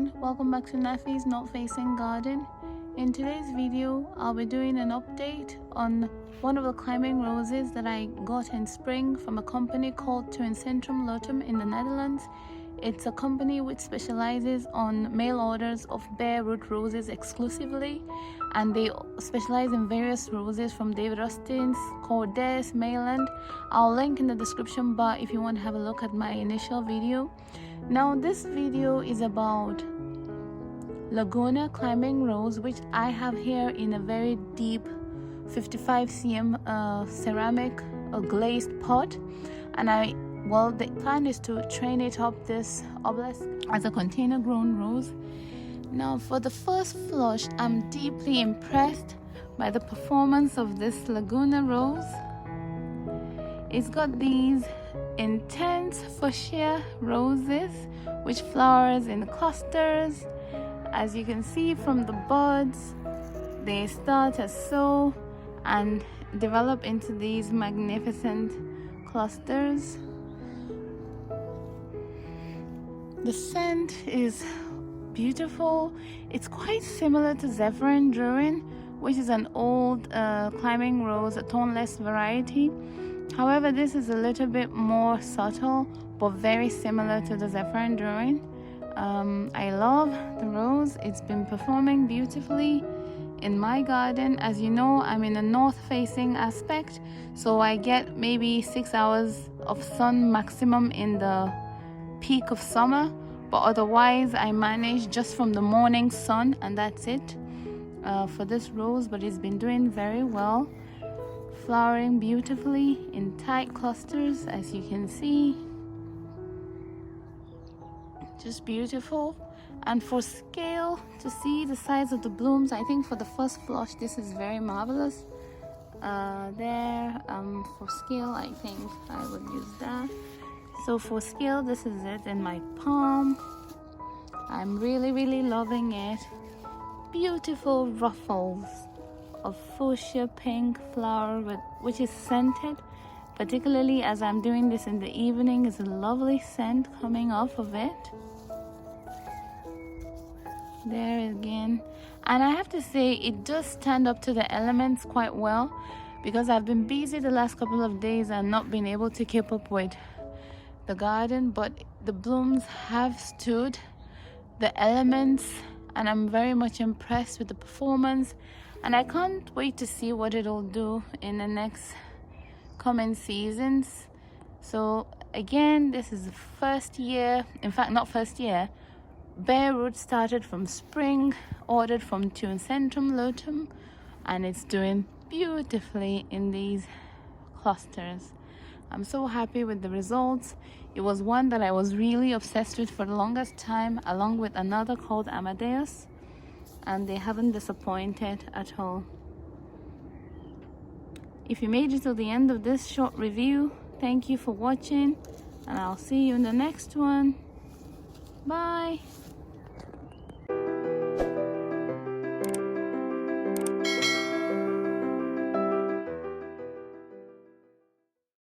everyone, welcome back to Nafi's Not Facing Garden. In today's video I'll be doing an update on one of the climbing roses that I got in spring from a company called Tuincentrum in the Netherlands. It's a company which specializes on mail orders of bare root roses exclusively, and they specialize in various roses from David Austin's, Kordes, Mayland. I'll link in the description bar if you want to have a look at my initial video. Now this video is about Laguna Climbing rose, which I have here in a very deep 55 cm ceramic or glazed pot, and the plan is to train it up this obelisk as a container grown rose. Now for the first flush, I'm deeply impressed by the performance of this Laguna rose. It's got these intense fuchsia roses which flowers in clusters. As you can see from the buds, they start as so and develop into these magnificent clusters. The scent is beautiful. It's quite similar to Zephyrin Druin, which is an old climbing rose, a toneless variety. However, this is a little bit more subtle but very similar to the Zephyrin Druin. I love the rose. It's been performing beautifully in my garden. As you know, I'm in a north facing aspect, so I get maybe 6 hours of sun maximum in the peak of summer, but otherwise I manage just from the morning sun, and that's it for this rose. But it's been doing very well, flowering beautifully in tight clusters, as you can see. Just beautiful. And for scale, to see the size of the blooms, I think for the first flush this is very marvelous. For scale, I think I would use that. So for scale, this is it in my palm. I'm really loving it. Beautiful ruffles of fuchsia pink flower which is scented. Particularly as I'm doing this in the evening, is a lovely scent coming off of it. There again, and I have to say it does stand up to the elements quite well, because I've been busy the last couple of days and not been able to keep up with the garden, but the blooms have stood the elements and I'm very much impressed with the performance, and I can't wait to see what it'll do in the next coming seasons. So again, this is the first year, in fact not first year, bare root started from spring, ordered from Tuincentrum, and it's doing beautifully in these clusters. I'm so happy with the results. It was one that I was really obsessed with for the longest time, along with another called Amadeus, and they haven't disappointed at all. If you made it to the end of this short review, thank you for watching, and I'll see you in the next one. Bye.